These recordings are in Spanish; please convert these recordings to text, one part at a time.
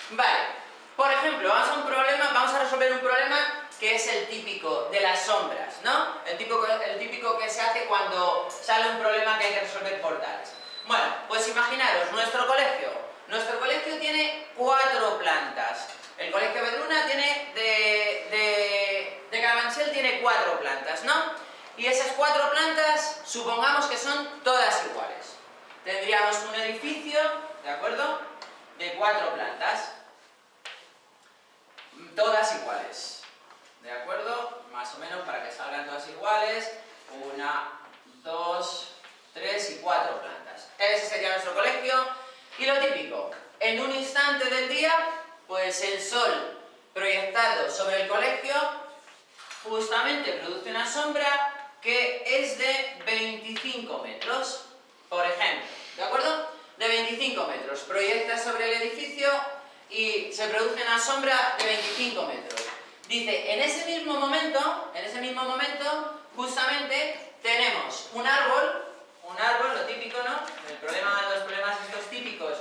Vale, por ejemplo, vamos a resolver un problema que es el típico de las sombras, ¿no? El típico que se hace cuando sale un problema que hay que resolver por tales. Bueno, pues imaginaros, nuestro colegio tiene 4 plantas. El colegio Vedruna tiene de Carabanchel tiene 4 plantas, ¿no? Y esas 4 plantas, supongamos que son todas iguales. Tendríamos un edificio, ¿de acuerdo?, de 4 plantas. Todas iguales, ¿de acuerdo? Más o menos para que salgan todas iguales. 1, 2, 3 y 4 plantas. Ese sería nuestro colegio. Y lo típico, en un instante del día, pues el sol proyectado sobre el colegio justamente produce una sombra que es de 25 metros, por ejemplo, ¿de acuerdo? De 25 metros. Proyecta sobre el edificio y se produce una sombra de 25 metros. Dice, en ese mismo momento, justamente tenemos un árbol, lo típico, ¿no? Los problemas estos típicos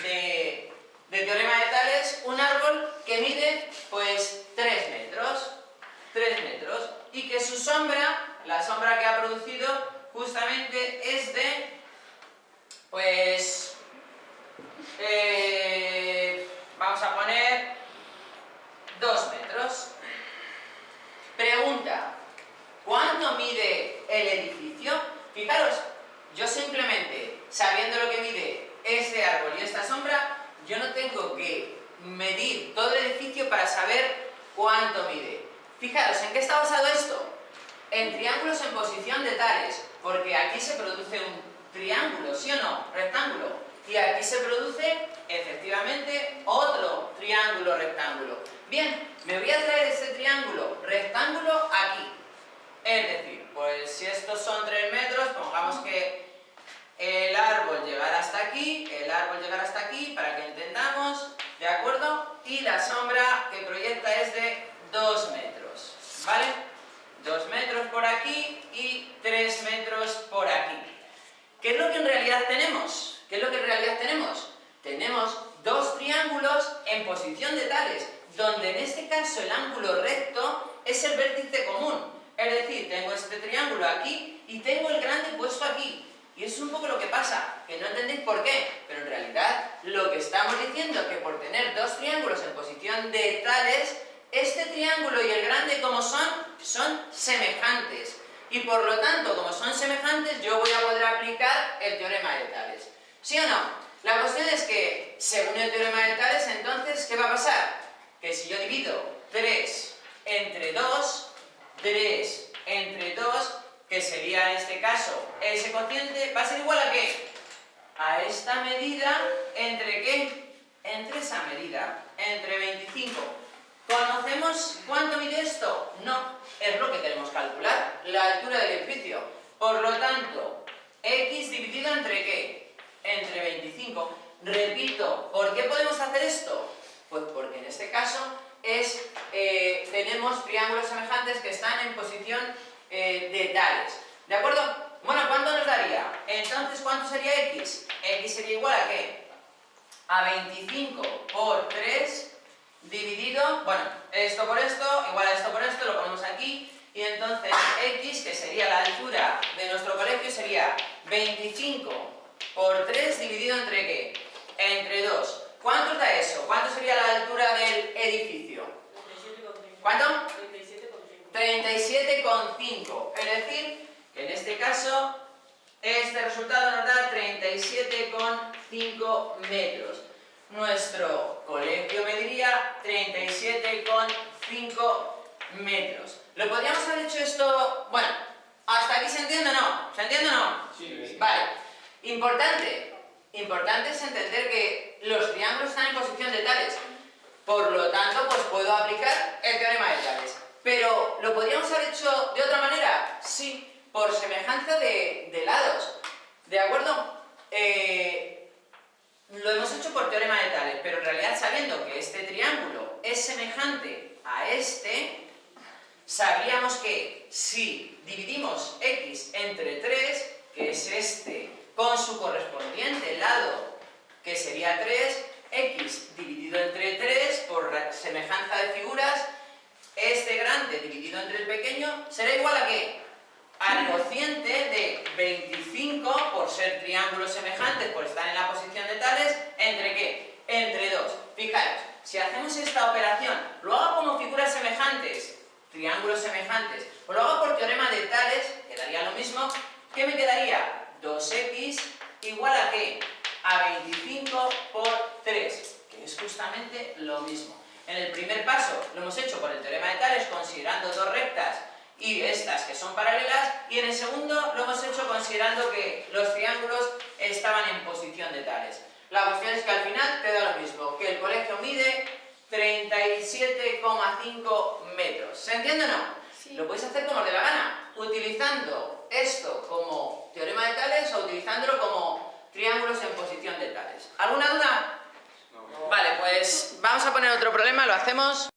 de teorema de Tales, un árbol que mide, pues, 3 metros, y que su sombra, la sombra que ha producido, justamente es de, pues, vamos a poner 2 metros. Pregunta, ¿cuánto mide el edificio? Fijaros, yo simplemente, sabiendo lo que mide este árbol y esta sombra, yo no tengo que medir todo el edificio para saber cuánto mide. Fijaros, ¿en qué está basado esto? En triángulos en posición de tales, porque aquí se produce un triángulo, ¿sí o no? Rectángulo. Y aquí se produce, efectivamente, otro triángulo rectángulo. Bien, me voy a traer ese triángulo rectángulo aquí. Es decir, pues si estos son 3 metros, pongamos que el árbol llegará hasta aquí, para que entendamos, ¿de acuerdo? Y la sombra que proyecta es de 2 metros, ¿vale? 2 metros por aquí y 3 metros por aquí. ¿Qué es lo que en realidad tenemos? Tenemos 2 triángulos en posición de tales, donde en este caso el ángulo recto es el vértice común. Es decir, tengo este triángulo aquí y tengo el grande puesto aquí. Y eso es un poco lo que pasa, que no entendéis por qué, pero en realidad lo que estamos diciendo es que por tener 2 triángulos en posición de tales, este triángulo y el grande como son semejantes. Y por lo tanto, como son semejantes, yo voy a poder aplicar el teorema de Tales. ¿Sí o no? La cuestión es que, según el teorema de Tales, entonces, ¿qué va a pasar? Que si yo divido 3 entre 2, que sería en este caso ese cociente, va a ser igual a ¿qué? A esta medida, ¿entre qué? Entre esa medida, entre 25. ¿Conocemos cuánto mide esto? No, es lo que queremos calcular, la altura del edificio. Por lo tanto, x dividido entre ¿qué? Entre 25. Repito, ¿por qué podemos hacer esto? Pues porque en este caso tenemos triángulos semejantes que están en posición de tales. ¿De acuerdo? Bueno, ¿cuánto nos daría? Entonces, ¿cuánto sería x? X sería igual a ¿qué? A 25 por 3 dividido, bueno, esto por esto, igual a esto por esto, lo ponemos aquí, y entonces x, que sería la altura de nuestro colegio, sería 25 por 3 dividido entre ¿qué? Entre 2. ¿Cuánto da eso? ¿Cuánto sería la altura del edificio? 37,5. ¿Cuánto? 37,5. 37,5. Es decir, que en este caso, este resultado nos da 37,5 metros. Nuestro colegio mediría 37,5 metros. ¿Lo podríamos haber hecho esto? Bueno, ¿hasta aquí se entiende o no? ¿Se entiende o no? Sí. Vale. Importante es entender que los triángulos están en posición de tales. Por lo tanto, pues puedo aplicar el teorema de Tales. Pero, ¿lo podríamos haber hecho de otra manera? Sí, por semejanza de lados. ¿De acuerdo? Lo hemos hecho por teorema de Tales, pero en realidad sabiendo que este triángulo es semejante a este, sabríamos que si dividimos x entre 3, que es este, con su correspondiente lado, que sería 3, x dividido entre 3 por semejanza de figuras, este grande dividido entre el pequeño será igual a ¿qué? Al cociente de 25 por ser triángulos semejantes, por estar en la posición de tales, ¿entre qué? Entre 2. Fijaros, si hacemos esta operación, lo hago como figuras semejantes, triángulos semejantes, o lo hago por teorema de tales, quedaría lo mismo, ¿qué me quedaría? 2x igual a ¿qué? A 25 por 3, que es justamente lo mismo. En el primer paso lo hemos hecho por el teorema de tales, considerando dos rectas y estas que son paralelas, y en el segundo lo hemos hecho considerando que los triángulos estaban en posición de tales. La cuestión es que al final te da lo mismo, que el colegio mide 37,5 metros. ¿Se entiende o no? Sí. Lo podéis hacer como os dé la gana, utilizando esto como teorema de tales o utilizándolo como triángulos en posición de tales. ¿Alguna duda? No. Vale, pues vamos a poner otro problema, lo hacemos.